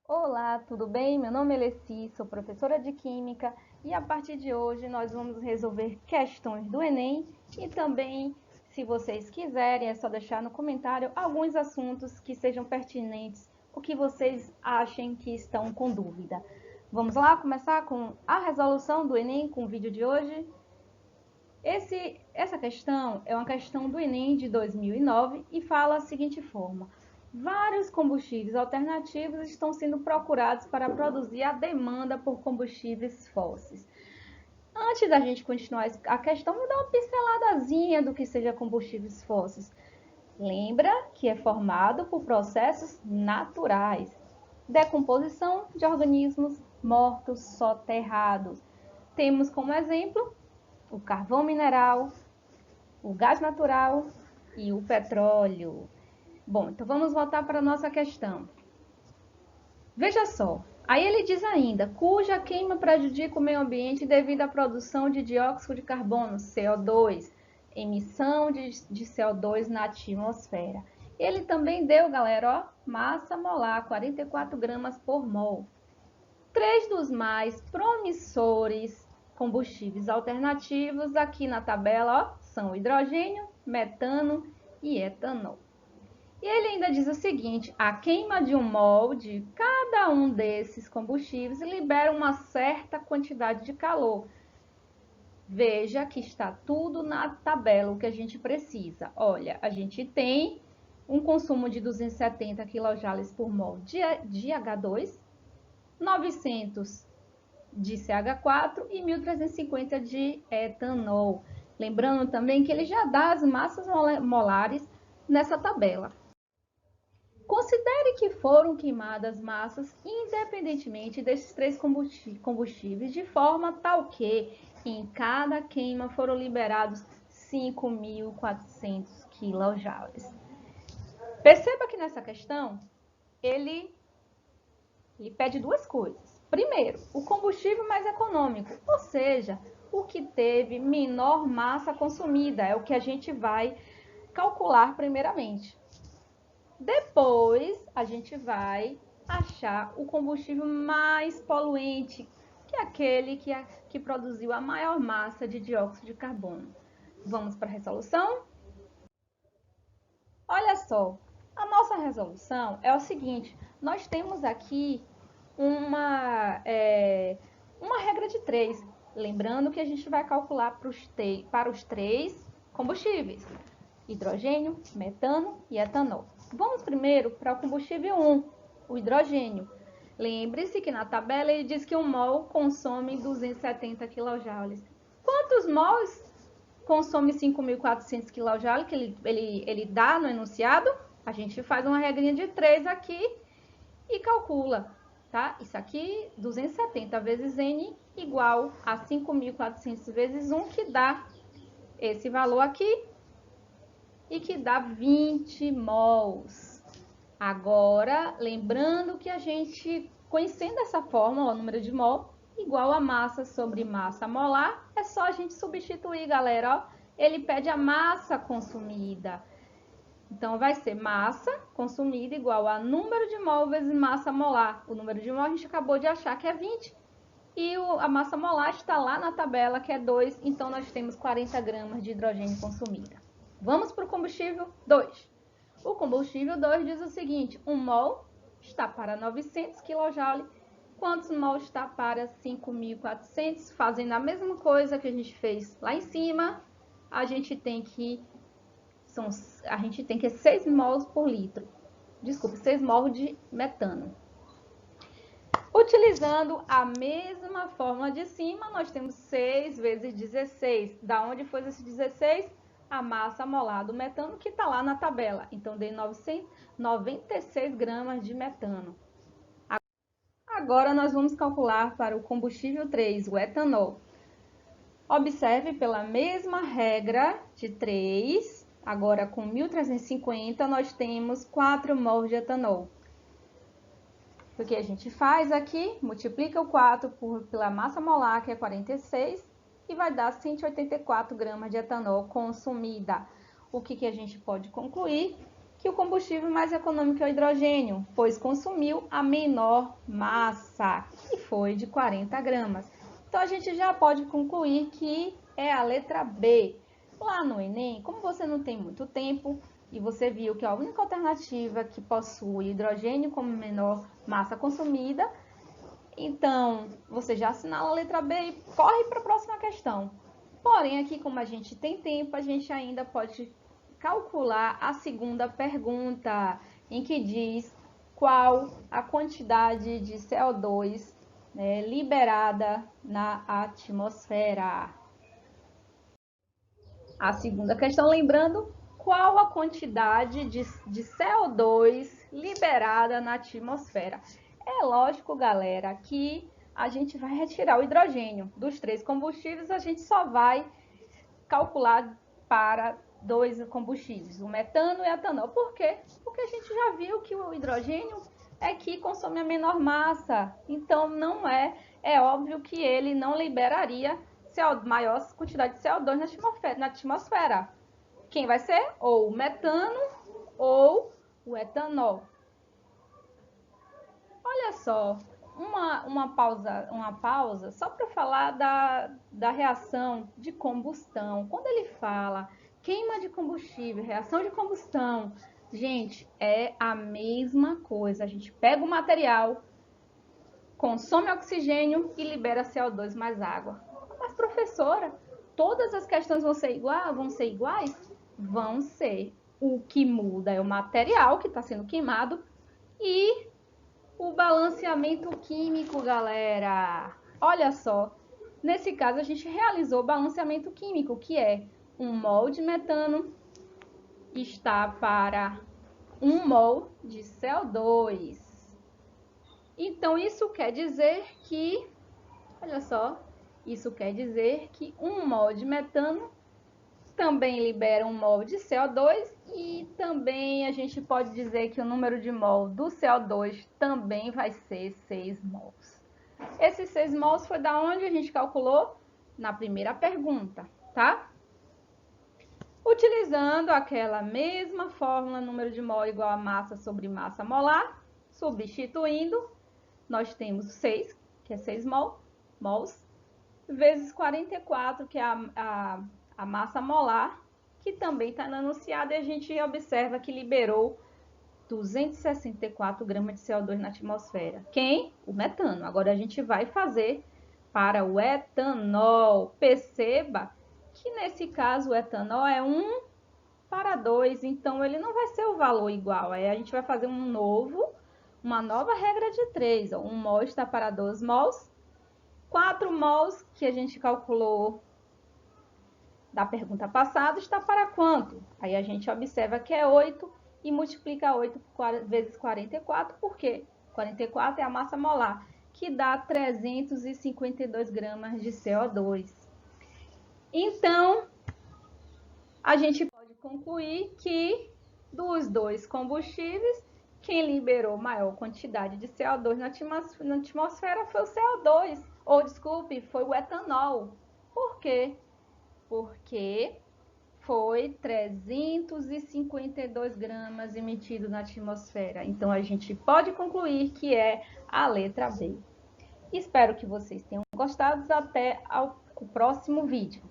Olá, tudo bem? Meu nome é Leci, sou professora de Química e a partir de hoje nós vamos resolver questões do Enem e também, se vocês quiserem, é só deixar no comentário alguns assuntos que sejam pertinentes, o que vocês achem que estão com dúvida. Vamos lá começar com a resolução do Enem com o vídeo de hoje? Essa questão é uma questão do Enem de 2009 e fala a seguinte forma: vários combustíveis alternativos estão sendo procurados para produzir a demanda por combustíveis fósseis. Antes da gente continuar a questão, vou dar uma pinceladazinha do que seja combustíveis fósseis. Lembra que é formado por processos naturais, decomposição de organismos mortos soterrados. Temos como exemplo o carvão mineral, o gás natural e o petróleo. Bom, então vamos voltar para a nossa questão. Veja só, aí ele diz ainda, cuja queima prejudica o meio ambiente devido à produção de dióxido de carbono, CO2, emissão de CO2 na atmosfera. Ele também deu, galera, ó, massa molar, 44 gramas por mol. Três dos mais promissores combustíveis alternativos aqui na tabela, ó, são hidrogênio, metano e etanol. E ele ainda diz o seguinte: a queima de um mol de cada um desses combustíveis libera uma certa quantidade de calor. Veja que está tudo na tabela, o que a gente precisa. Olha, a gente tem um consumo de 270 kJ por mol de H2, 900 de CH4 e 1.350 de etanol. Lembrando também que ele já dá as massas molares nessa tabela. Considere que foram queimadas massas independentemente desses três combustíveis, de forma tal que em cada queima foram liberados 5.400 kJ. Perceba que nessa questão ele pede duas coisas. Primeiro, o combustível mais econômico, ou seja, o que teve menor massa consumida, é o que a gente vai calcular primeiramente. Depois, a gente vai achar o combustível mais poluente, que é aquele que produziu a maior massa de dióxido de carbono. Vamos para a resolução? Olha só, a nossa resolução é o seguinte: nós temos aqui uma regra de 3. Lembrando que a gente vai calcular para os três combustíveis: hidrogênio, metano e etanol. Vamos primeiro para o combustível 1, o hidrogênio. Lembre-se que na tabela ele diz que um mol consome 270 kJ. Quantos mols consome 5.400 kJ que ele dá no enunciado? A gente faz uma regrinha de 3 aqui e calcula, tá? Isso aqui, 270 vezes N igual a 5.400 vezes 1, que dá esse valor aqui e que dá 20 mols. Agora, lembrando que a gente, conhecendo essa fórmula, o número de mol, igual a massa sobre massa molar, é só a gente substituir, galera, ó. Ele pede a massa consumida. Então, vai ser massa consumida igual a número de mol vezes massa molar. O número de mol a gente acabou de achar que é 20. E a massa molar está lá na tabela, que é 2. Então, nós temos 40 gramas de hidrogênio consumida. Vamos para o combustível 2. O combustível 2 diz o seguinte: 1 mol está para 900 kJ. Quantos mol está para 5.400? Fazendo a mesma coisa que a gente fez lá em cima, a gente tem que 6 mols por litro. Desculpe, 6 mols de metano. Utilizando a mesma fórmula de cima, nós temos 6 vezes 16. Da onde foi esse 16? A massa molar do metano, que está lá na tabela. Então, dei 996 gramas de metano. Agora, nós vamos calcular para o combustível 3, o etanol. Observe pela mesma regra de 3, agora com 1.350, nós temos 4 mols de etanol. O que a gente faz aqui? Multiplica o 4 pela massa molar, que é 46, e vai dar 184 gramas de etanol consumida. O que a gente pode concluir? que o combustível mais econômico é o hidrogênio, pois consumiu a menor massa, que foi de 40 gramas. Então, a gente já pode concluir que é a letra B. Lá no Enem, como você não tem muito tempo e você viu que a única alternativa que possui hidrogênio como menor massa consumida, então você já assinala a letra B e corre para a próxima questão. Porém, aqui como a gente tem tempo, a gente ainda pode calcular a segunda pergunta, em que diz qual a quantidade de CO2, né, liberada na atmosfera. A segunda questão, lembrando, qual a quantidade de CO2 liberada na atmosfera? É lógico, galera, que a gente vai retirar o hidrogênio. Dos 3 combustíveis, a gente só vai calcular para 2 combustíveis, o metano e o etanol. Por quê? Porque a gente já viu que o hidrogênio é que consome a menor massa. Então, não é óbvio que ele não liberaria maior quantidade de CO2 na atmosfera. Quem vai ser? Ou o metano ou o etanol. Olha só, uma pausa só para falar da reação de combustão. Quando ele fala queima de combustível, reação de combustão, gente, é a mesma coisa. A gente pega o material, consome oxigênio e libera CO2 mais água. Mas, professora, todas as questões vão ser iguais? Vão ser. O que muda é o material que está sendo queimado e o balanceamento químico, galera. Olha só, nesse caso a gente realizou o balanceamento químico, que é 1 mol de metano está para 1 mol de CO2. Então, isso quer dizer que, olha só, isso quer dizer que 1 mol de metano também libera 1 mol de CO2 e também a gente pode dizer que o número de mol do CO2 também vai ser 6 mols. Esses 6 mols foi da onde a gente calculou? Na primeira pergunta, tá? Utilizando aquela mesma fórmula, número de mol igual a massa sobre massa molar, substituindo, nós temos 6, que é 6 mols, vezes 44, que é a massa molar, que também está na enunciado, e a gente observa que liberou 264 gramas de CO2 na atmosfera. Quem? O metano. Agora a gente vai fazer para o etanol. Perceba que nesse caso o etanol é 1 para 2, então ele não vai ser o valor igual. Aí a gente vai fazer uma nova regra de 3. 1 mol está para 2 mols. 4 mols que a gente calculou da pergunta passada está para quanto? Aí a gente observa que é 8 e multiplica 8 vezes 44, por quê? 44 é a massa molar, que dá 352 gramas de CO2. Então, a gente pode concluir que dos 2 combustíveis, quem liberou maior quantidade de CO2 na atmosfera foi o CO2, ou desculpe, foi o etanol. Por quê? Porque foi 352 gramas emitido na atmosfera. Então, a gente pode concluir que é a letra B. Espero que vocês tenham gostado. Até o próximo vídeo.